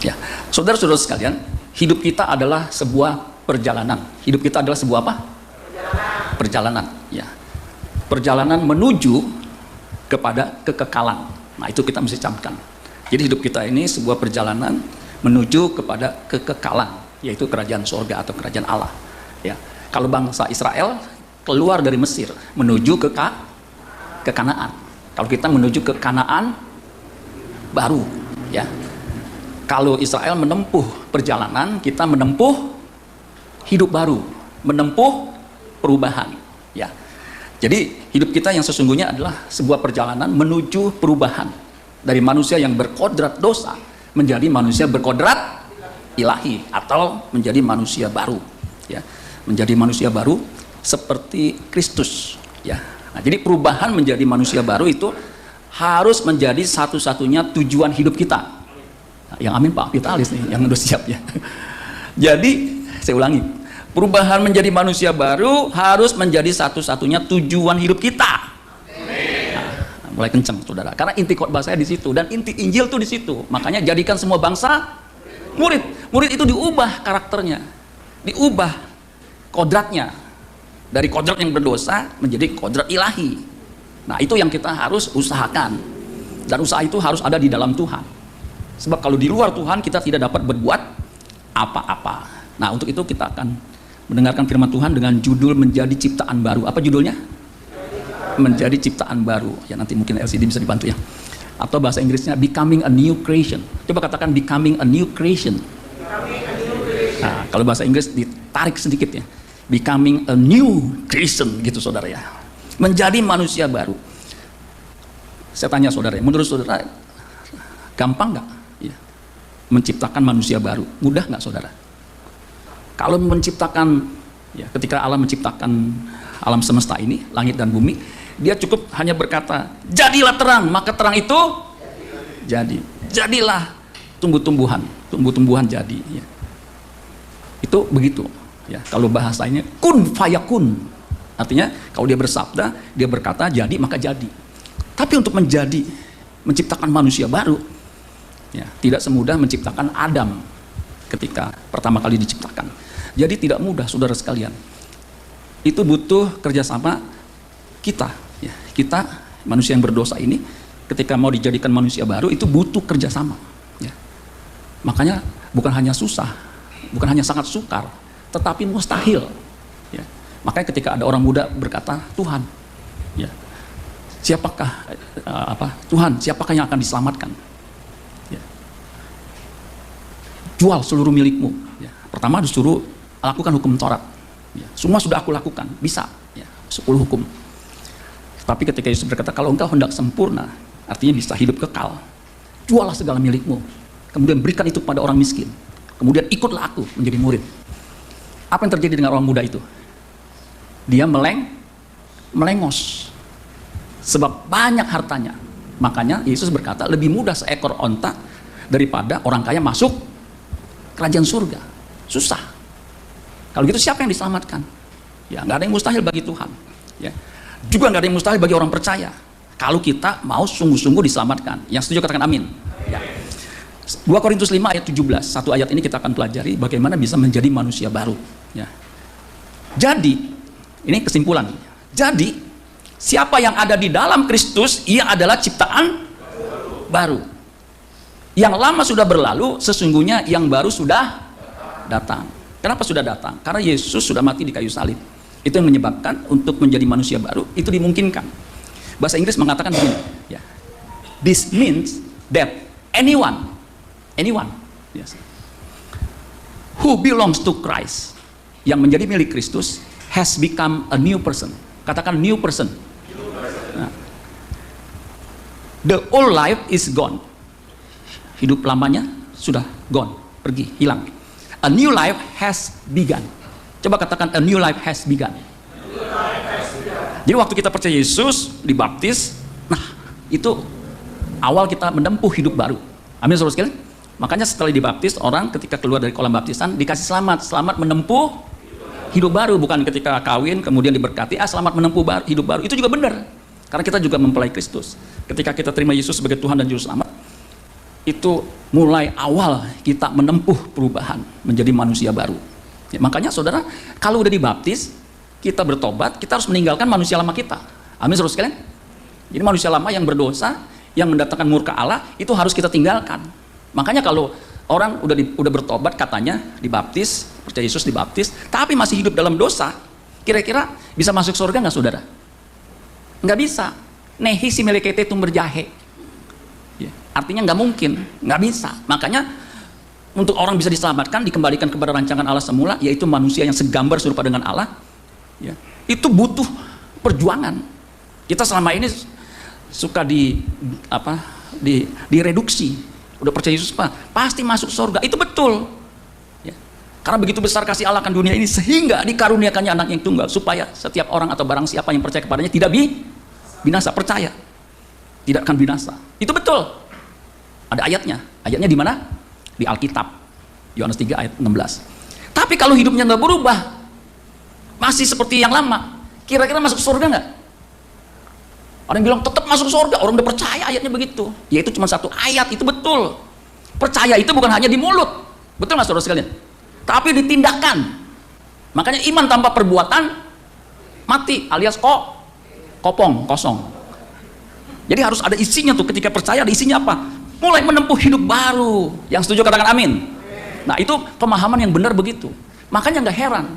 Ya, saudara-saudara sekalian, hidup kita adalah sebuah perjalanan. Hidup kita adalah sebuah apa? Perjalanan. Ya, perjalanan menuju kepada kekekalan. Nah, itu kita mesti camkan. Jadi hidup kita ini sebuah perjalanan menuju kepada kekekalan, yaitu kerajaan surga atau kerajaan Allah. Ya, kalau bangsa Israel keluar dari Mesir menuju ke Kanaan. Kalau kita menuju ke Kanaan baru, ya. Kalau Israel menempuh perjalanan, kita menempuh hidup baru, menempuh perubahan, ya. Jadi hidup kita yang sesungguhnya adalah sebuah perjalanan menuju perubahan dari manusia yang berkodrat dosa menjadi manusia berkodrat ilahi atau menjadi manusia baru, ya. Menjadi manusia baru seperti Kristus, ya. Nah, jadi perubahan menjadi manusia baru itu harus menjadi satu-satunya tujuan hidup kita. Nah, yang amin Pak Vitalis nih, yang udah siap ya. Jadi, saya ulangi, perubahan menjadi manusia baru harus menjadi satu-satunya tujuan hidup kita. Nah, mulai kenceng, saudara. Karena inti khotbah saya di situ dan inti Injil tuh di situ. Makanya jadikan semua bangsa murid. Murid itu diubah karakternya, diubah kodratnya dari kodrat yang berdosa menjadi kodrat ilahi. Nah, itu yang kita harus usahakan. Dan usaha itu harus ada di dalam Tuhan. Sebab kalau di luar Tuhan kita tidak dapat berbuat apa-apa. Nah, untuk itu kita akan mendengarkan firman Tuhan dengan judul menjadi ciptaan baru. Apa judulnya? Menjadi ciptaan baru. Ya, nanti mungkin LCD bisa dibantu ya. Atau bahasa Inggrisnya becoming a new creation. Coba katakan becoming a new creation. Nah, kalau bahasa Inggris ditarik sedikit ya. Becoming a new creation gitu saudara ya. Menjadi manusia baru. Saya tanya saudara, menurut saudara gampang nggak ya, menciptakan manusia baru? Mudah nggak saudara? Kalau menciptakan, ya, ketika Allah menciptakan alam semesta ini, langit dan bumi, dia cukup hanya berkata, jadilah terang, maka terang itu jadi. Jadilah tumbuh-tumbuhan jadi. Ya. Itu begitu. Ya, kalau bahasanya kun fayakun. Artinya kalau dia bersabda, dia berkata jadi maka jadi. Tapi untuk menciptakan manusia baru, ya, tidak semudah menciptakan Adam ketika pertama kali diciptakan. Jadi tidak mudah saudara sekalian. Itu butuh kerjasama kita. Ya, kita manusia yang berdosa ini ketika mau dijadikan manusia baru itu butuh kerjasama. Ya. Makanya bukan hanya susah, bukan hanya sangat sukar, tetapi mustahil. Ya. Makanya ketika ada orang muda berkata, Tuhan, ya, siapakah Tuhan, siapakah yang akan diselamatkan? Ya. Jual seluruh milikmu. Ya. Pertama disuruh lakukan hukum Taurat. Ya. Semua sudah aku lakukan, bisa. Ya. 10 hukum. Tapi ketika Yesus berkata, kalau engkau hendak sempurna, artinya bisa hidup kekal, jualah segala milikmu, kemudian berikan itu kepada orang miskin, kemudian ikutlah aku menjadi murid. Apa yang terjadi dengan orang muda itu? Dia melengos. Sebab banyak hartanya. Makanya Yesus berkata, lebih mudah seekor onta daripada orang kaya masuk kerajaan surga. Susah. Kalau gitu siapa yang diselamatkan? Ya, nggak ada yang mustahil bagi Tuhan. Ya. Juga nggak ada yang mustahil bagi orang percaya. Kalau kita mau sungguh-sungguh diselamatkan. Yang setuju katakan amin. Ya. 2 Korintus 5 ayat 17. Satu ayat ini kita akan pelajari bagaimana bisa menjadi manusia baru. Ya. Jadi, ini kesimpulan. Jadi, siapa yang ada di dalam Kristus, ia adalah ciptaan baru. Yang lama sudah berlalu, sesungguhnya yang baru sudah datang. Kenapa sudah datang? Karena Yesus sudah mati di kayu salib. Itu yang menyebabkan untuk menjadi manusia baru, itu dimungkinkan. Bahasa Inggris mengatakan begini, ya. This means that anyone, yes, who belongs to Christ, yang menjadi milik Kristus, has become a new person. Katakan new person. Nah, the old life is gone. Hidup lamanya sudah gone, pergi, hilang. A new life has begun. Coba katakan a new life has begun. Jadi waktu kita percaya Yesus, dibaptis, nah itu awal kita menempuh hidup baru. Amin saudara sekalian. Makanya setelah dibaptis, orang ketika keluar dari kolam baptisan dikasih selamat menempuh hidup baru, bukan ketika kawin kemudian diberkati, selamat menempuh hidup baru. Itu juga benar. Karena kita juga mempelai Kristus. Ketika kita terima Yesus sebagai Tuhan dan Juru Selamat, itu mulai awal kita menempuh perubahan menjadi manusia baru. Ya, makanya saudara, kalau udah dibaptis, kita bertobat, kita harus meninggalkan manusia lama kita. Amin, saudara sekalian. Jadi manusia lama yang berdosa, yang mendatangkan murka Allah, itu harus kita tinggalkan. Makanya kalau orang udah bertobat, katanya dibaptis, percaya Yesus dibaptis, tapi masih hidup dalam dosa, kira-kira bisa masuk surga nggak, saudara? Nggak bisa. Nehi si melekete tumber jahe. Ya, artinya nggak mungkin, nggak bisa. Makanya untuk orang bisa diselamatkan, dikembalikan kepada rancangan Allah semula, yaitu manusia yang segambar serupa dengan Allah, ya, itu butuh perjuangan. Kita selama ini suka direduksi. Udah percaya Yesus pasti masuk surga, itu betul. Ya. Karena begitu besar kasih Allah akan dunia ini sehingga dikaruniakannya anak yang tunggal, supaya setiap orang atau barang siapa yang percaya kepadanya tidak binasa, percaya tidak akan binasa. Itu betul. Ada ayatnya. Ayatnya di mana? Di Alkitab. Yohanes 3 ayat 16. Tapi kalau hidupnya nggak berubah, masih seperti yang lama, kira-kira masuk surga nggak? Orang bilang tetap masuk surga, orang udah percaya ayatnya begitu. Yaitu cuma satu ayat, itu betul. Percaya itu bukan hanya di mulut. Betul nggak saudara sekalian? Tapi ditindakan. Makanya iman tanpa perbuatan mati, alias kopong, kosong. Jadi harus ada isinya tuh. Ketika percaya ada isinya apa? Mulai menempuh hidup baru. Yang setuju katakan amin. Nah, itu pemahaman yang benar begitu. Makanya nggak heran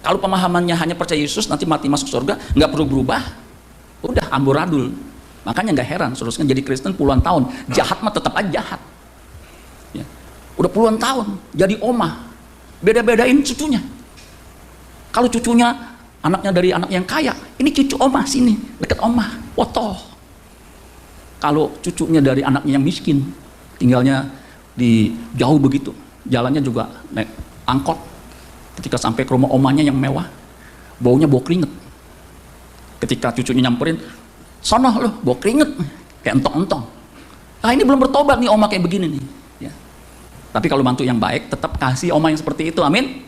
kalau pemahamannya hanya percaya Yesus nanti mati masuk surga, nggak perlu berubah, udah amburadul. Makanya nggak heran saudara jadi Kristen puluhan tahun, jahat mah tetap aja jahat. Ya. Udah puluhan tahun jadi omah, beda-bedain cucunya. Kalau cucunya anaknya dari anak yang kaya, ini cucu omah sini, dekat omah, foto. Kalau cucunya dari anaknya yang miskin, tinggalnya di jauh begitu, jalannya juga naik angkot. Ketika sampai ke rumah omahnya yang mewah, baunya bau keringet. Ketika cucunya nyamperin, sono loh, bau keringet, kayak entong-entong. Nah, ini belum bertobat nih omah kayak begini nih. Ya. Tapi kalau mantu yang baik, tetap kasih omah yang seperti itu, amin.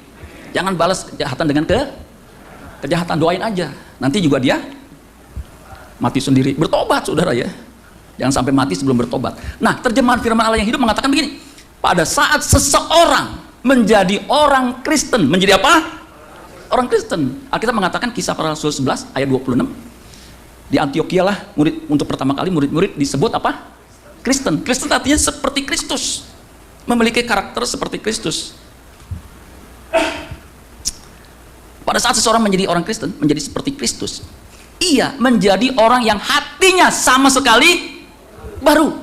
Jangan balas kejahatan dengan kejahatan, doain aja. Nanti juga dia mati sendiri. Bertobat, saudara ya. Jangan sampai mati sebelum bertobat. Nah, terjemahan firman Allah yang hidup mengatakan begini. Pada saat seseorang menjadi orang Kristen, menjadi apa? Orang Kristen. Alkitab mengatakan Kisah Para Rasul 11 ayat 26. Di Antioquia lah untuk pertama kali murid-murid disebut apa? Kristen. Kristen artinya seperti Kristus. Memiliki karakter seperti Kristus. Pada saat seseorang menjadi orang Kristen, menjadi seperti Kristus, ia menjadi orang yang hatinya sama sekali baru.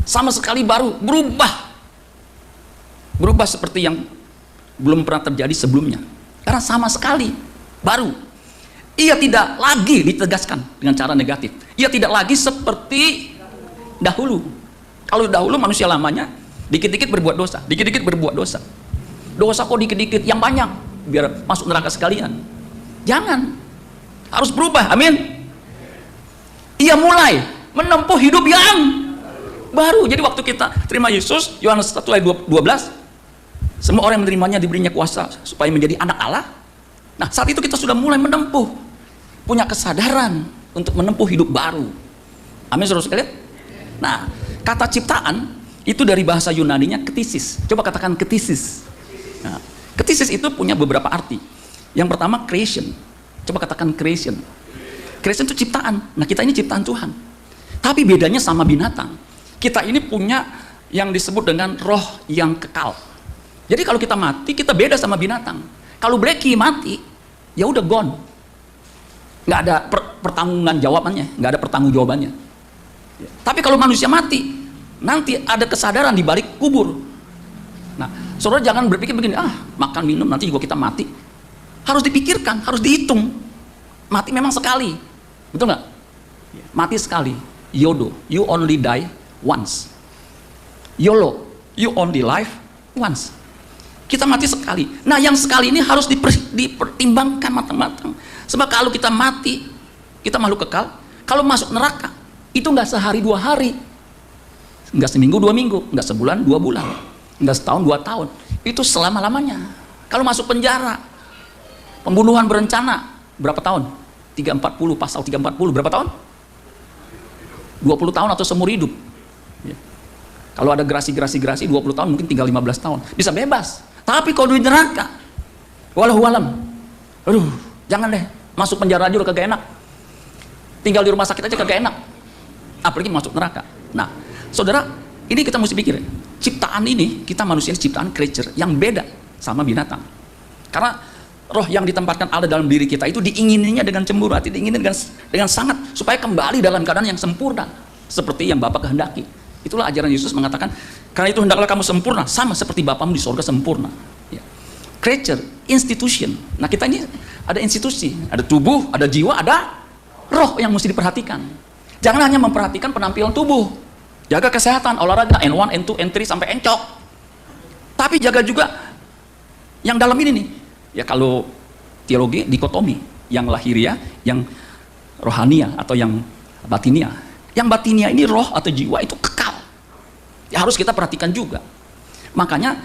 Sama sekali baru, berubah seperti yang belum pernah terjadi sebelumnya. Karena sama sekali baru. Ia tidak lagi ditegaskan dengan cara negatif. Ia tidak lagi seperti dahulu. Kalau dahulu manusia lamanya dikit-dikit berbuat dosa, dikit-dikit berbuat dosa. Dosa kok dikit-dikit, yang banyak biar masuk neraka sekalian. Jangan. Harus berubah. Amin. Ia mulai menempuh hidup yang baru. Jadi waktu kita terima Yesus, Yohanes 1 ayat 12, semua orang yang menerimanya diberinya kuasa supaya menjadi anak Allah. Nah, saat itu kita sudah mulai menempuh, punya kesadaran untuk menempuh hidup baru. Amin, saudara sekalian. Nah, kata ciptaan itu dari bahasa Yunaninya ktisis. Coba katakan ktisis. Nah, ktisis itu punya beberapa arti. Yang pertama creation. Coba katakan creation. Creation itu ciptaan. Nah, kita ini ciptaan Tuhan. Tapi bedanya sama binatang. Kita ini punya yang disebut dengan roh yang kekal. Jadi kalau kita mati, kita beda sama binatang. Kalau Blackie mati, ya udah gone. Nggak ada pertanggungan jawabannya, nggak ada pertanggung jawabannya. Tapi kalau manusia mati, nanti ada kesadaran di balik kubur. Nah, saudara jangan berpikir begini, makan minum nanti juga kita mati. Harus dipikirkan, harus dihitung. Mati memang sekali, betul nggak? Mati sekali. YOLO, you only die once. YOLO, you only live once. Kita mati sekali. Nah, yang sekali ini harus dipertimbangkan matang-matang. Sebab kalau kita mati, kita makhluk kekal. Kalau masuk neraka, itu nggak sehari 2 hari, nggak seminggu 2 minggu, nggak sebulan 2 bulan, nggak setahun 2 tahun. Itu selama-lamanya. Kalau masuk penjara, pembunuhan berencana, berapa tahun? 340, pasal 340, berapa tahun? 20 tahun atau seumur hidup. Kalau ada gerasi 20 tahun, mungkin tinggal 15 tahun. Bisa bebas. Tapi kalau di neraka, walau alam, aduh, jangan deh. Masuk penjara aja udah kagak enak. Tinggal di rumah sakit aja kagak enak. Apalagi masuk neraka. Nah, saudara, ini kita mesti pikir. Ciptaan ini, kita manusia ini ciptaan creature yang beda sama binatang. Karena roh yang ditempatkan Allah dalam diri kita itu diingininya dengan cemburu hati, diingini dengan sangat supaya kembali dalam keadaan yang sempurna seperti yang Bapa kehendaki. Itulah ajaran Yesus mengatakan, karena itu hendaklah kamu sempurna sama seperti Bapamu di surga sempurna. Ya. Creature, institution. Nah, kita ini ada institusi, ada tubuh, ada jiwa, ada roh yang mesti diperhatikan. Jangan hanya memperhatikan penampilan tubuh. Jaga kesehatan, olahraga, N1, N2, N3 sampai encok. Tapi jaga juga yang dalam ini nih. Ya kalau teologi dikotomi, yang lahiria, yang rohania atau yang batinia. Yang batinia ini roh atau jiwa itu kekal. Ya, harus kita perhatikan juga. Makanya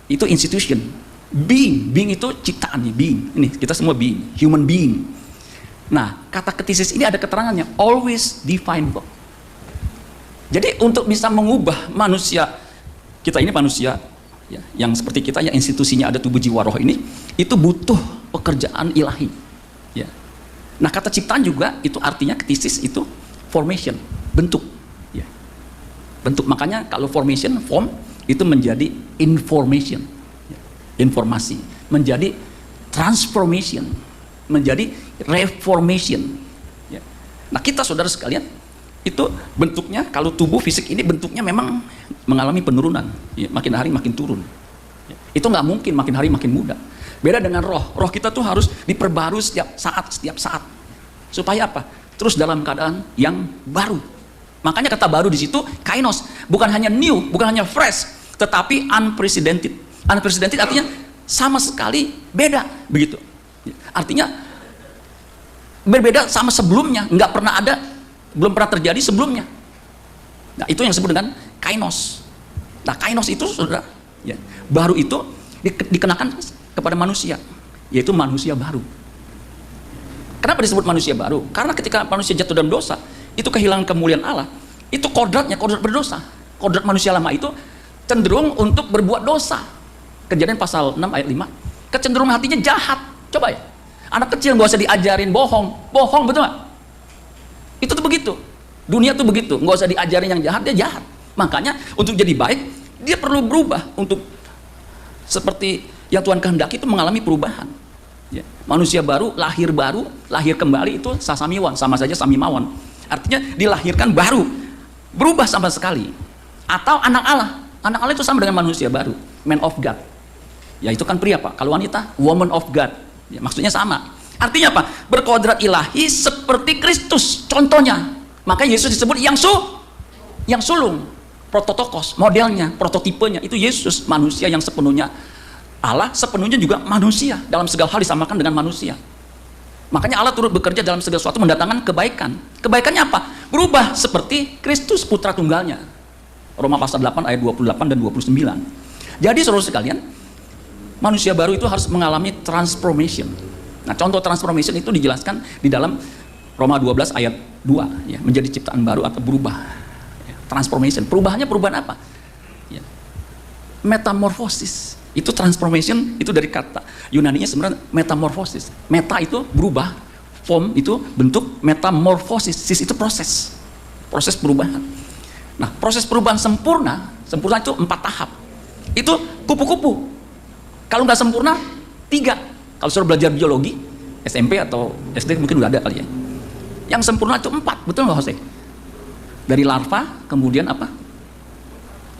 itu institution. Being itu ciptaan nih, being. Ini kita semua being, human being. Nah, kata ketisis ini ada keterangannya, always divine God. Jadi untuk bisa mengubah manusia, kita ini manusia ya, yang seperti kita yang institusinya ada tubuh jiwa roh ini, itu butuh pekerjaan ilahi. Ya. Nah, kata ciptaan juga itu artinya ketisis itu formation, bentuk. Ya. Bentuk, makanya kalau formation, form itu menjadi information, ya. Informasi, menjadi transformation, menjadi reformation. Ya. Nah, kita saudara sekalian, itu bentuknya, kalau tubuh fisik ini bentuknya memang mengalami penurunan, ya, makin hari makin turun. Ya. Itu nggak mungkin makin hari makin muda. Beda dengan roh. Roh kita tuh harus diperbarui setiap saat. Supaya apa? Terus dalam keadaan yang baru. Makanya kata baru di situ kainos, bukan hanya new, bukan hanya fresh, tetapi unprecedented. Unprecedented artinya sama sekali beda, begitu. Ya. Artinya berbeda sama sebelumnya, nggak pernah ada, belum pernah terjadi sebelumnya. Nah, itu yang disebut dengan kainos. Nah, kainos itu saudara, ya, baru itu dikenakan kepada manusia, yaitu manusia baru. Kenapa disebut manusia baru? Karena ketika manusia jatuh dalam dosa, itu kehilangan kemuliaan Allah. Itu kodrat berdosa. Kodrat manusia lama itu cenderung untuk berbuat dosa. Kejadian pasal 6 ayat 5, kecenderungan hatinya jahat. Coba ya, anak kecil nggak usah diajarin bohong, betul nggak? Itu tuh begitu. Dunia tuh begitu. Nggak usah diajarin yang jahat, dia jahat. Makanya untuk jadi baik, dia perlu berubah untuk seperti yang Tuhan kehendaki itu mengalami perubahan. Ya. Manusia baru, lahir kembali itu sasamiwan, sama saja samimawan. Artinya dilahirkan baru, berubah sama sekali. Atau anak Allah. Anak Allah itu sama dengan manusia baru, man of God. Ya itu kan pria, Pak. Kalau wanita, woman of God. Ya, maksudnya sama. Artinya apa? Berkodrat ilahi seperti Kristus. Contohnya, maka Yesus disebut yang sulung, prototokos, modelnya, prototipenya itu Yesus, manusia yang sepenuhnya Allah, sepenuhnya juga manusia, dalam segala hal disamakan dengan manusia. Makanya Allah turut bekerja dalam segala sesuatu mendatangkan kebaikan. Kebaikannya apa? Berubah seperti Kristus putra tunggalnya. Roma pasal 8 ayat 28 dan 29. Jadi saudara sekalian, manusia baru itu harus mengalami transformation. Nah, contoh transformation itu dijelaskan di dalam Roma 12 ayat 2, ya, menjadi ciptaan baru atau berubah. Ya, transformation. Perubahannya perubahan apa? Ya. Metamorfosis. Itu transformation, itu dari kata Yunaninya sebenarnya metamorfosis. Meta itu berubah, form itu bentuk, metamorfosis. Sis itu proses perubahan. Nah, proses perubahan sempurna itu 4 tahap. Itu kupu-kupu. Kalau nggak sempurna, 3. Kalau suruh belajar biologi, SMP atau SD mungkin udah ada kali ya. Yang sempurna itu 4, betul nggak Jose? Dari larva, kemudian apa?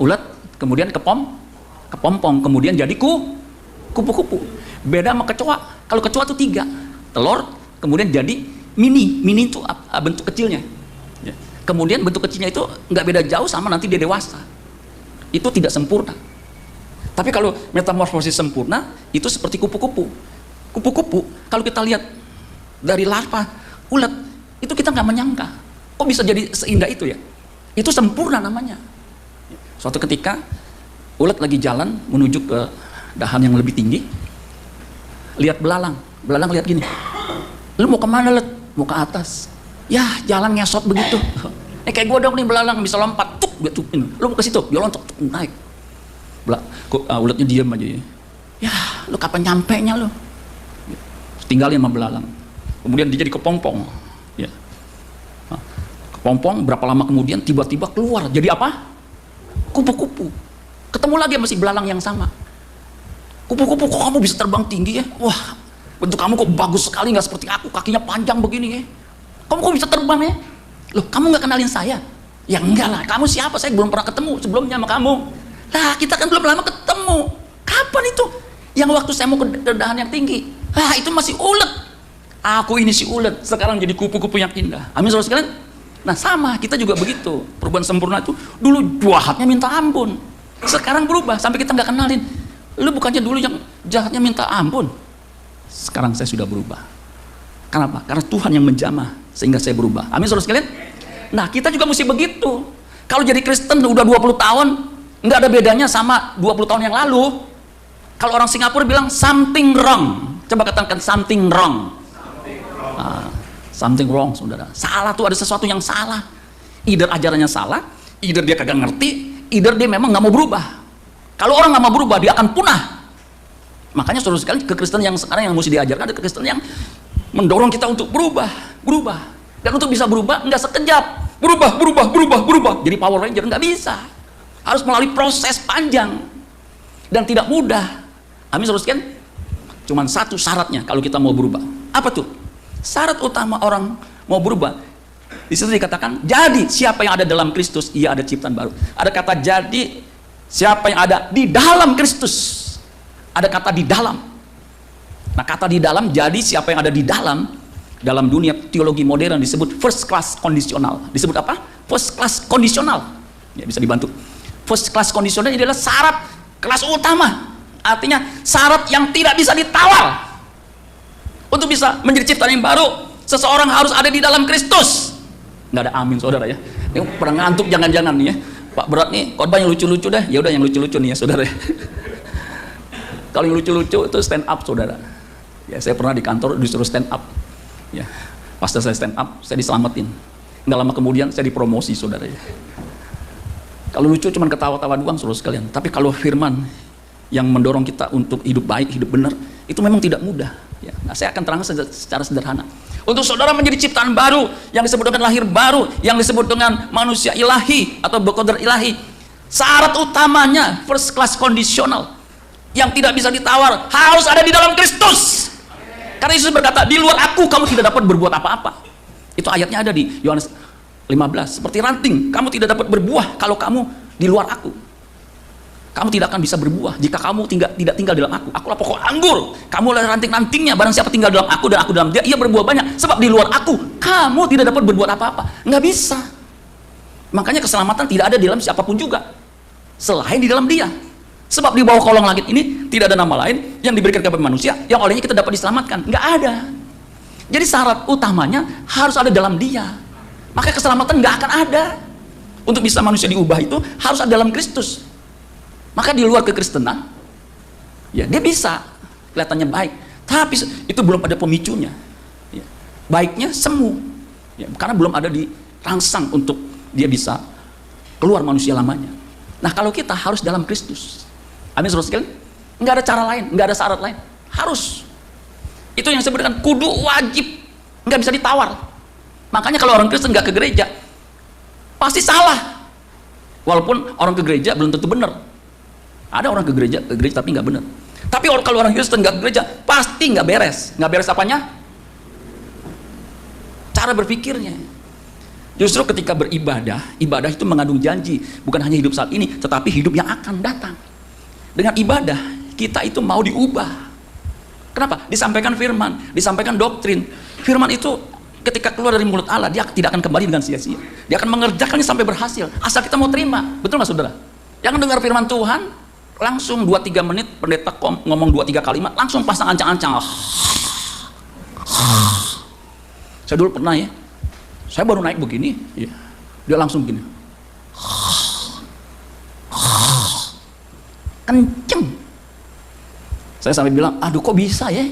Ulat, kemudian kepompong, kemudian jadi kupu-kupu. Beda sama kecoa. Kalau kecoa itu 3, telur, kemudian jadi mini itu bentuk kecilnya. Ya. Kemudian bentuk kecilnya itu nggak beda jauh sama nanti dia dewasa. Itu tidak sempurna. Tapi kalau metamorfosis sempurna, itu seperti kupu-kupu. Kupu-kupu, kalau kita lihat dari larva, ulat, itu kita nggak menyangka. Kok bisa jadi seindah itu ya? Itu sempurna namanya. Suatu ketika, ulat lagi jalan menuju ke dahan yang lebih tinggi, lihat belalang lihat gini, lu mau kemana, Let? Mau ke atas. Ya, jalan ngesot begitu. Kayak gue dong nih belalang, bisa lompat, tuk, gue tuh ini. Lu mau ke situ, dia loncat naik. Uletnya diam aja ya. Ya, lu kapan nyampenya lu? Tinggalin sama belalang. Kemudian dia jadi kepompong. Ya. Nah, kepompong berapa lama kemudian tiba-tiba keluar jadi apa? Kupu-kupu. Ketemu lagi sama si belalang yang sama. Kupu-kupu, kok kamu bisa terbang tinggi ya? Wah, bentuk kamu kok bagus sekali, nggak seperti aku, kakinya panjang begini ya. Kamu kok bisa terbang ya? Loh, kamu nggak kenalin saya? Ya enggak lah, kamu siapa? Saya belum pernah ketemu sebelumnya sama kamu. Lah, kita kan belum lama ketemu. Kapan itu? Yang waktu saya mau ke dahan yang tinggi. Ah, itu masih ulet. Aku ini si ulet, sekarang jadi kupu-kupu yang indah. Amin, saudara sekalian. Nah, sama, kita juga begitu. Perubahan sempurna itu dulu jahatnya minta ampun. Sekarang berubah, sampai kita nggak kenalin. Lu bukannya dulu yang jahatnya minta ampun. Sekarang saya sudah berubah. Kenapa? Karena Tuhan yang menjamah sehingga saya berubah. Amin, saudara sekalian. Nah, kita juga mesti begitu. Kalau jadi Kristen udah 20 tahun, nggak ada bedanya sama 20 tahun yang lalu. Kalau orang Singapura bilang something wrong. Coba katakan something wrong. Something wrong, saudara. Salah tuh, ada sesuatu yang salah. Either ajarannya salah, either dia kagak ngerti, either dia memang nggak mau berubah. Kalau orang nggak mau berubah, dia akan punah. Makanya saudara sekalian, kekristen yang sekarang yang mesti diajarkan, ada kekristen yang mendorong kita untuk berubah. Dan untuk bisa berubah, nggak sekejap. Berubah. Jadi Power Ranger nggak bisa. Harus melalui proses panjang dan tidak mudah. Amin, saudara sekalian. Cuman satu syaratnya kalau kita mau berubah. Apa tuh? Syarat utama orang mau berubah. Di situ dikatakan, jadi siapa yang ada dalam Kristus, ia ada ciptaan baru. Ada kata jadi, siapa yang ada di dalam Kristus. Ada kata di dalam. Nah, kata di dalam, jadi siapa yang ada di dalam dunia teologi modern disebut first class kondisional. Disebut apa? First class kondisional. Ya, bisa dibantu. First class kondisional adalah syarat kelas utama. Artinya syarat yang tidak bisa ditawar. Untuk bisa menjadi ciptaan yang baru, seseorang harus ada di dalam Kristus. Nggak ada amin, saudara ya. Ini pernah ngantuk jangan-jangan nih ya. Pak Berat nih, khotbah yang lucu-lucu deh. Ya udah yang lucu-lucu nih ya, saudara. Kalau yang lucu-lucu itu stand up, saudara. Ya, saya pernah di kantor disuruh stand up. Ya, pas saya stand up, saya diselamatin. Nggak lama kemudian saya dipromosi, saudara ya. Kalau lucu cuma ketawa-tawa doang, saudara sekalian. Tapi kalau firman yang mendorong kita untuk hidup baik, hidup benar, itu memang tidak mudah. Ya, nah, saya akan terangkan secara sederhana. Untuk saudara menjadi ciptaan baru, yang disebut dengan lahir baru, yang disebut dengan manusia ilahi atau berkodrat ilahi, syarat utamanya first class kondisional yang tidak bisa ditawar, harus ada di dalam Kristus. Karena Yesus berkata, di luar aku kamu tidak dapat berbuat apa-apa. Itu ayatnya ada di Yohanes 15. Seperti ranting, kamu tidak dapat berbuah kalau kamu di luar aku. Kamu tidak akan bisa berbuah jika kamu tidak tinggal dalam aku. Akulah pokok anggur, kamu adalah ranting-rantingnya. Barang siapa tinggal dalam aku dan aku dalam dia, ia berbuah banyak. Sebab di luar aku, kamu tidak dapat berbuat apa-apa. Nggak bisa. Makanya keselamatan tidak ada di dalam siapapun juga, selain di dalam dia. Sebab di bawah kolong langit ini tidak ada nama lain yang diberikan kepada manusia yang olehnya kita dapat diselamatkan. Nggak ada. Jadi syarat utamanya harus ada dalam dia. Maka keselamatan nggak akan ada. Untuk bisa manusia diubah itu harus ada dalam Kristus. Maka di luar kekristenan, ya dia bisa kelihatannya baik, tapi itu belum ada pemicunya. Ya. Baiknya semu, ya, karena belum ada dirangsang untuk dia bisa keluar manusia lamanya. Nah, kalau kita harus dalam Kristus, amin, saudara sekalian, nggak ada cara lain, nggak ada syarat lain, harus. Itu yang disebut dengan kudu wajib, nggak bisa ditawar. Makanya kalau orang Kristen nggak ke gereja, pasti salah. Walaupun orang ke gereja belum tentu benar. Ada orang ke gereja tapi nggak benar. Tapi kalau orang Kristen nggak ke gereja, pasti nggak beres. Nggak beres apanya? Cara berpikirnya. Justru ketika beribadah, ibadah itu mengandung janji. Bukan hanya hidup saat ini, tetapi hidup yang akan datang. Dengan ibadah, kita itu mau diubah. Kenapa? Disampaikan firman, disampaikan doktrin. Firman itu ketika keluar dari mulut Allah, dia tidak akan kembali dengan sia-sia. Dia akan mengerjakannya sampai berhasil. Asal kita mau terima. Betul nggak, saudara? Yang dengar firman Tuhan, langsung 2-3 menit pendeta ngomong 2-3 kalimat, langsung pasang ancang-ancang. Saya dulu pernah ya, saya baru naik begini, ya, dia langsung begini, kenceng. Saya sampai bilang, aduh kok bisa ya?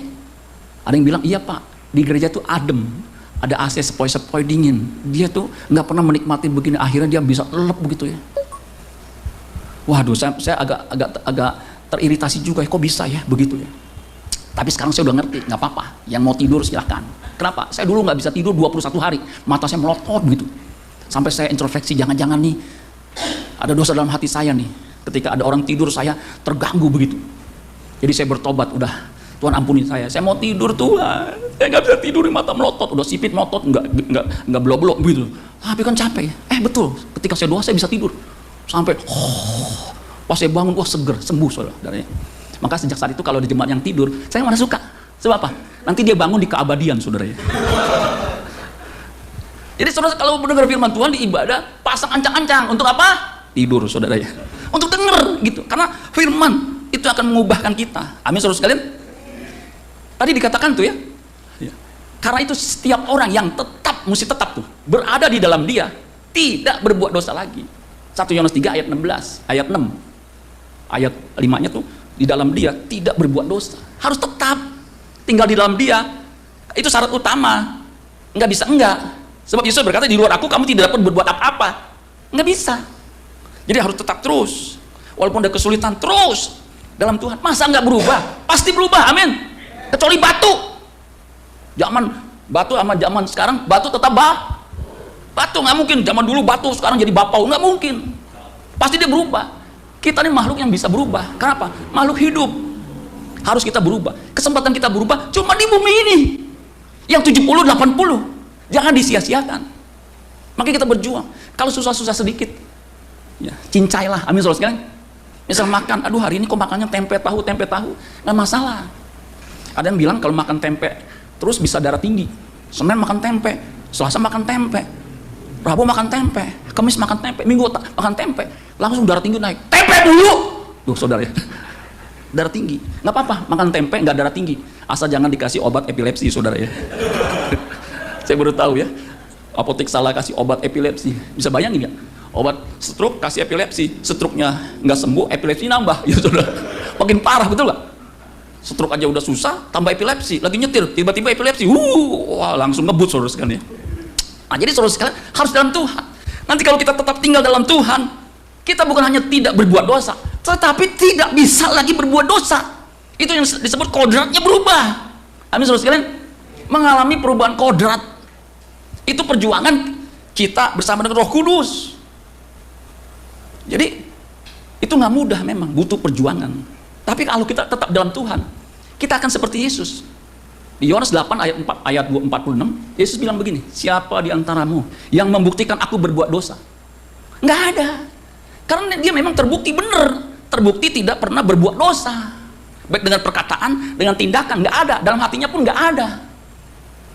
Ada yang bilang, iya pak, di gereja tuh adem, ada AC sepoi-sepoi dingin. Dia tuh nggak pernah menikmati begini, akhirnya dia bisa lelep begitu ya. Waduh, saya agak teriritasi juga ya, kok bisa ya begitu ya. Tapi sekarang saya udah ngerti, nggak apa-apa. Yang mau tidur silahkan. Kenapa? Saya dulu nggak bisa tidur 21 hari, mata saya melotot begitu. Sampai saya introspeksi, jangan-jangan nih ada dosa dalam hati saya nih. Ketika ada orang tidur saya terganggu begitu. Jadi saya bertobat, udah Tuhan ampuni saya mau tidur Tuhan, saya nggak bisa tidur, mata melotot, udah sipit melotot, nggak belok-belok begitu. Tapi kan capek. Betul, ketika saya doa saya bisa tidur sampai pas saya bangun, wah seger, sembuh saudaranya. Maka sejak saat itu kalau di jemaat yang tidur, saya mana suka. Sebab apa? Nanti dia bangun di keabadian saudaranya. Jadi saudara kalau mendengar firman Tuhan di ibadah, pasang ancang-ancang untuk apa? Tidur saudaranya. Untuk denger gitu, karena firman itu akan mengubahkan kita. Amin saudara sekalian. Tadi dikatakan tuh ya, karena itu setiap orang yang mesti tetap tuh berada di dalam dia, tidak berbuat dosa lagi. 1 Yohanes 3 ayat 16, ayat 6, ayat 5-nya tuh, di dalam dia tidak berbuat dosa. Harus tetap tinggal di dalam dia, itu syarat utama. Nggak bisa enggak. Sebab Yesus berkata, di luar aku kamu tidak dapat berbuat apa-apa. Nggak bisa. Jadi harus tetap terus, walaupun ada kesulitan, terus dalam Tuhan. Masa nggak berubah? Pasti berubah, amin. Kecuali batu. Zaman batu sama zaman sekarang, batu tetap batu, nggak mungkin. Zaman dulu batu, sekarang jadi bapau, nggak mungkin. Pasti dia berubah. Kita ini makhluk yang bisa berubah. Kenapa? Makhluk hidup. Harus kita berubah. Kesempatan kita berubah cuma di bumi ini. Yang 70, 80. Jangan disia-siakan. Makanya kita berjuang. Kalau susah-susah sedikit, ya, cincailah. Amin saudara sekalian. Misal makan, aduh hari ini kok makannya tempe tahu, nggak masalah. Ada yang bilang kalau makan tempe terus bisa darah tinggi. Senin makan tempe, Selasa makan tempe, Rabu makan tempe, Kamis makan tempe, Minggu makan tempe, langsung darah tinggi naik. Tempe dulu, duh saudara ya, darah tinggi. Nggak apa-apa makan tempe nggak darah tinggi, asal jangan dikasih obat epilepsi saudara ya. Saya baru tahu ya, apotek salah kasih obat epilepsi. Bisa bayangin ya, obat stroke kasih epilepsi, stroke-nya nggak sembuh, epilepsi nambah, ya saudara. Makin parah, betul nggak? Stroke aja udah susah, tambah epilepsi, lagi nyetir, tiba-tiba epilepsi, wah langsung ngebut saudara sekalian ya. Nah, jadi saudara sekalian harus dalam Tuhan. Nanti kalau kita tetap tinggal dalam Tuhan, kita bukan hanya tidak berbuat dosa, tetapi tidak bisa lagi berbuat dosa. Itu yang disebut kodratnya berubah. Amin saudara sekalian, mengalami perubahan kodrat. Itu perjuangan kita bersama dengan Roh Kudus. Jadi itu nggak mudah, memang butuh perjuangan. Tapi kalau kita tetap dalam Tuhan, kita akan seperti Yesus. Di Yohanes 8 ayat 46, Yesus bilang begini, siapa di antaramu yang membuktikan aku berbuat dosa? Nggak ada. Karena dia memang terbukti benar, terbukti tidak pernah berbuat dosa. Baik dengan perkataan, dengan tindakan, nggak ada. Dalam hatinya pun nggak ada.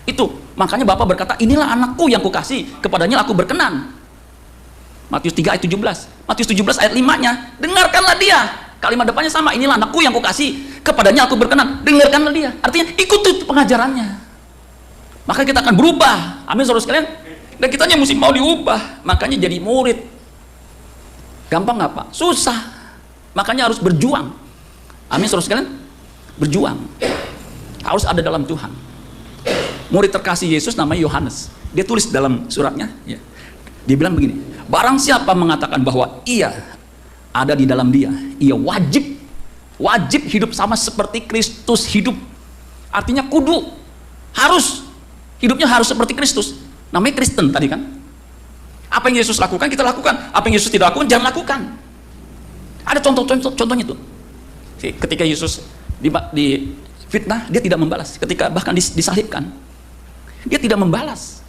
Itu, makanya Bapa berkata, inilah anakku yang kukasih, kepadanya aku berkenan. Matius 3 ayat 17. Matius 17 ayat 5-nya, dengarkanlah dia. Kalimat depannya sama, inilah anakku yang kukasih, kepadanya aku berkenan, dengarkanlah dia. Artinya ikuti pengajarannya. Maka kita akan berubah. Amin saudara sekalian. Dan kitanya mesti mau diubah, makanya jadi murid. Gampang nggak Pak? Susah. Makanya harus berjuang. Amin saudara sekalian. Berjuang. Harus ada dalam Tuhan. Murid terkasih Yesus namanya Yohanes. Dia tulis dalam suratnya, ya. Dia bilang begini, barang siapa mengatakan bahwa ia ada di dalam dia, ia wajib hidup sama seperti Kristus hidup. Artinya kudu, harus, hidupnya harus seperti Kristus. Namanya Kristen tadi kan. Apa yang Yesus lakukan, kita lakukan. Apa yang Yesus tidak lakukan, jangan lakukan. Ada contohnya tuh. Ketika Yesus di fitnah, dia tidak membalas. Ketika bahkan disalibkan, dia tidak membalas.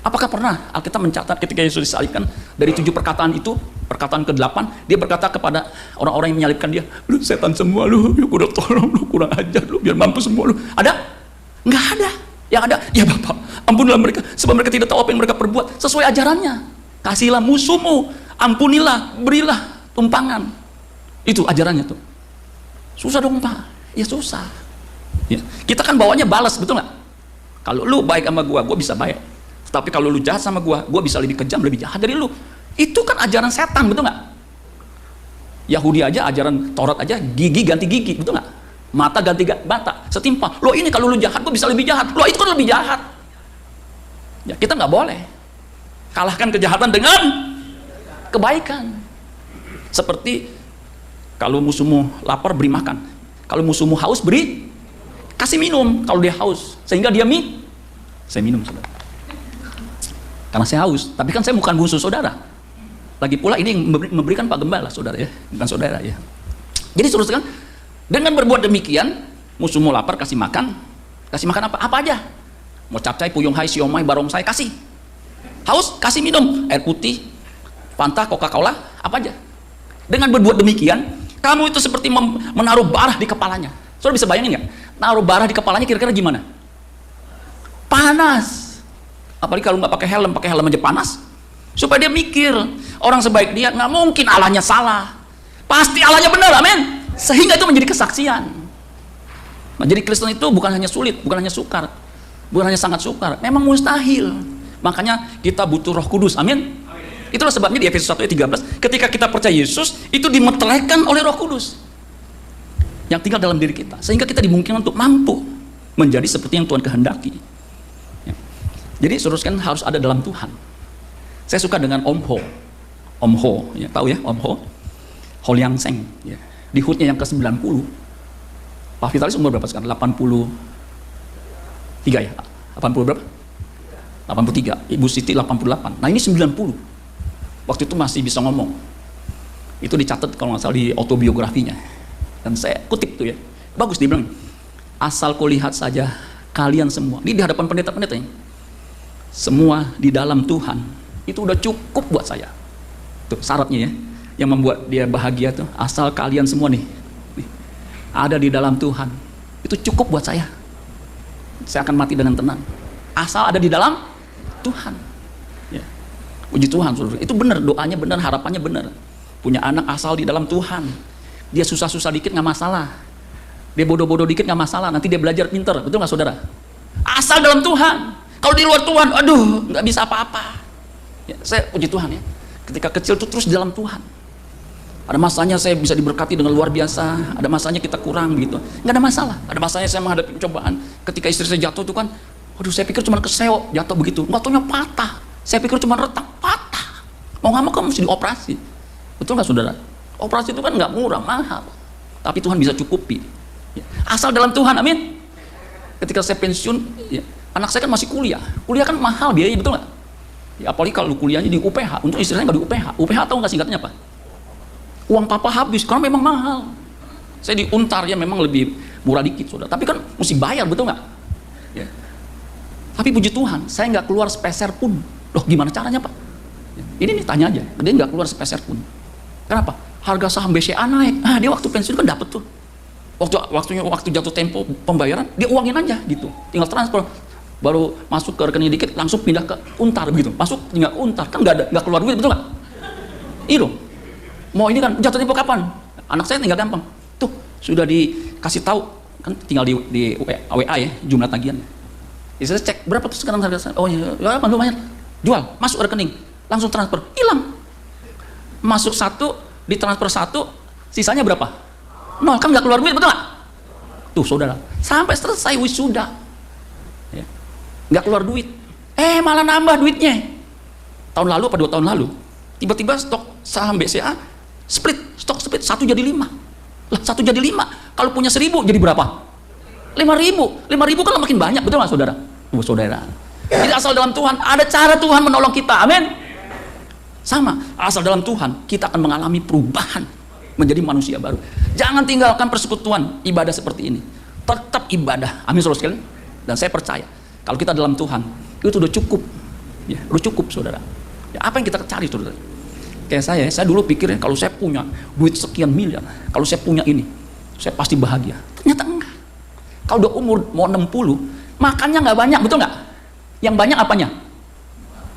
Apakah pernah Alkitab mencatat ketika Yesus disalibkan, dari 7 perkataan itu, perkataan ke-8, dia berkata kepada orang-orang yang menyalibkan dia, lu setan semua lu, udah tolong lu, kurang ajar lu, biar mampu semua lu. Ada? Nggak ada. Yang ada, ya Bapak, ampunilah mereka, sebab mereka tidak tahu apa yang mereka perbuat, sesuai ajarannya. Kasihilah musuhmu, ampunilah, berilah tumpangan. Itu ajarannya tuh. Susah dong Pak, ya susah. Ya. Kita kan bawanya balas, betul nggak? Kalau lu baik sama gua bisa baik. Tapi kalau lu jahat sama gua bisa lebih kejam, lebih jahat dari lu. Itu kan ajaran setan, betul nggak? Yahudi aja, ajaran Taurat aja, gigi ganti gigi, betul nggak? Mata ganti mata, setimpal. Lo ini kalau lu jahat, gua bisa lebih jahat. Lo itu kan lebih jahat. Ya kita nggak boleh. Kalahkan kejahatan dengan kebaikan. Seperti kalau musuhmu lapar, beri makan. Kalau musuhmu haus, kasih minum. Kalau dia haus, sehingga dia saya minum, saudara. Karena saya haus. Tapi kan saya bukan musuh saudara. Lagi pula ini yang memberikan Pak Gembala, saudara ya, bukan saudara ya. Jadi saudara, dengan berbuat demikian, musuhmu lapar, kasih makan. Kasih makan apa? Apa aja. Mau capcay, puyung hai, siomay, barongsai, kasih. Haus, kasih minum. Air putih, Fanta, Coca-Cola, apa aja. Dengan berbuat demikian, kamu itu seperti menaruh bara di kepalanya. Saudara bisa bayangin nggak? Naruh bara di kepalanya kira-kira gimana? Panas. Apalagi kalau nggak pakai helm aja panas. Supaya dia mikir, orang sebaik dia nggak mungkin Allahnya salah. Pasti Allahnya benar, amin. Sehingga itu menjadi kesaksian. Nah, jadi Kristen itu bukan hanya sulit, bukan hanya sukar, bukan hanya sangat sukar, memang mustahil. Makanya kita butuh Roh Kudus, amin. Itulah sebabnya di Efesus 1 ayat 13, ketika kita percaya Yesus, itu dimeteraikan oleh Roh Kudus yang tinggal dalam diri kita, sehingga kita dimungkinkan untuk mampu menjadi seperti yang Tuhan kehendaki. Ya. Jadi saudara harus ada dalam Tuhan. Saya suka dengan Om Ho, ya, tahu ya Om Ho? Ho Liang Seng, ya. Di HUT-nya yang ke-90. Pak Vitalis umur berapa sekarang? 83 ya? 80 berapa? 83. Ibu Siti 88. Nah ini 90. Waktu itu masih bisa ngomong. Itu dicatat kalau nggak salah di autobiografinya. Dan saya kutip tuh ya. Bagus dia bilang. Asal kau lihat saja kalian semua. Ini di hadapan pendeta-pendeta ini. Semua di dalam Tuhan. Itu udah cukup buat saya. Tuh syaratnya ya. Yang membuat dia bahagia tuh. Asal kalian semua nih. Ada di dalam Tuhan. Itu cukup buat saya. Saya akan mati dengan tenang. Asal ada di dalam Tuhan. Ya. Puji Tuhan, saudara. Itu benar, doanya benar, harapannya benar. Punya anak asal di dalam Tuhan. Dia susah-susah dikit nggak masalah. Dia bodoh-bodoh dikit nggak masalah. Nanti dia belajar pinter, betul nggak saudara? Asal dalam Tuhan. Kalau di luar Tuhan, aduh, nggak bisa apa-apa. Ya, saya puji Tuhan ya. Ketika kecil tuh terus di dalam Tuhan. Ada masanya saya bisa diberkati dengan luar biasa. Ada masanya kita kurang begitu. Nggak ada masalah. Ada masanya saya menghadapi pencobaan. Ketika istri saya jatuh tuh kan, waduh saya pikir cuma keseo jatuh begitu. Nggak taunya patah. Saya pikir cuma retak, patah. Mau nggak mau kamu mesti dioperasi. Betul nggak saudara? Operasi itu kan nggak murah, mahal. Tapi Tuhan bisa cukupi. Ya. Asal dalam Tuhan, amin. Ketika saya pensiun, ya, anak saya kan masih kuliah. Kuliah kan mahal biayanya, betul nggak? Ya, apalagi kalau kuliahnya di UPH. Untuk istri saya nggak di UPH. UPH tahu nggak singkatnya apa? Uang papa habis, karena memang mahal. Saya di Untar ya memang lebih murah dikit, saudara. Tapi kan mesti bayar, betul nggak? Ya. Tapi puji Tuhan, saya nggak keluar sepeser pun. Loh, gimana caranya Pak? Ini nih tanya aja, dia nggak keluar sepeser pun. Kenapa? Harga saham BCA naik. Ah, dia waktu pensiun kan dapat tuh. Waktu jatuh tempo pembayaran, dia uangin aja gitu. Tinggal transfer. Baru masuk ke rekening dikit, langsung pindah ke Untar begitu. Masuk tinggal Untar, kan nggak keluar duit, betul nggak? Iya dong. Mau ini kan jatuh tempo kapan? Anak saya tinggal gampang. Tuh, sudah dikasih tahu kan tinggal di WA ya, jumlah tagihannya. Jadi saya cek berapa tuh sekarang harga. Oh ya, lumayan. Jual, masuk rekening, langsung transfer, hilang. Masuk satu, ditransfer satu, sisanya berapa? 0, kan nggak keluar duit, betul nggak? Tuh saudara, sampai selesai wisuda, ya. Nggak keluar duit, malah nambah duitnya. Tahun lalu apa 2 tahun lalu, tiba-tiba stok saham BCA stok split 1 jadi 5. Lah 1 jadi 5, kalau punya 1000 jadi berapa? 5.000 kan makin banyak, betul nggak saudara? Tuh saudara. Jadi asal dalam Tuhan, ada cara Tuhan menolong kita, amin. Sama, asal dalam Tuhan, kita akan mengalami perubahan menjadi manusia baru. Jangan tinggalkan persekutuan ibadah seperti ini. Tetap ibadah, amin saudara sekalian. Dan saya percaya, kalau kita dalam Tuhan, itu udah cukup. Ya, udah cukup saudara. Ya, apa yang kita cari saudara? Kayak saya dulu pikirnya kalau saya punya duit sekian miliar, kalau saya punya ini, saya pasti bahagia. Ternyata enggak. Kalau udah umur mau 60, makannya nggak banyak, betul nggak? Yang banyak apanya?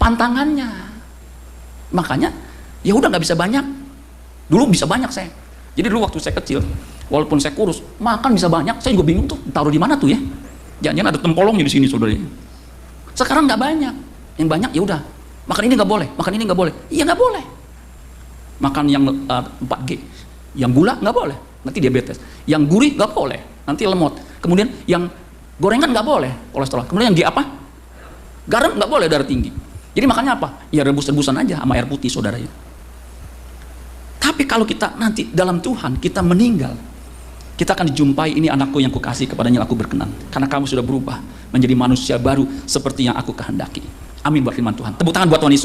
Pantangannya. Makanya ya udah nggak bisa banyak. Dulu bisa banyak saya. Jadi dulu waktu saya kecil, walaupun saya kurus, makan bisa banyak. Saya juga bingung tuh, taruh di mana tuh ya? Jangan-jangan ada tempolongnya di sini saudara. Sekarang nggak banyak. Yang banyak ya udah. Makan ini nggak boleh, makan ini nggak boleh. Iya nggak boleh. Makan yang 4G, yang gula nggak boleh, nanti diabetes. Yang gurih nggak boleh, nanti lemot. Kemudian yang gorengan nggak boleh, kolesterol. Kemudian yang apa? Garam nggak boleh, darah tinggi. Jadi makannya apa? Ya rebus-rebusan aja sama air putih saudara ya. Tapi kalau kita nanti dalam Tuhan, kita meninggal, kita akan dijumpai, ini anakku yang kukasih, kepadanya aku berkenan. Karena kamu sudah berubah menjadi manusia baru seperti yang aku kehendaki. Amin buat firman Tuhan. Tepuk tangan buat Tuhan Yesus.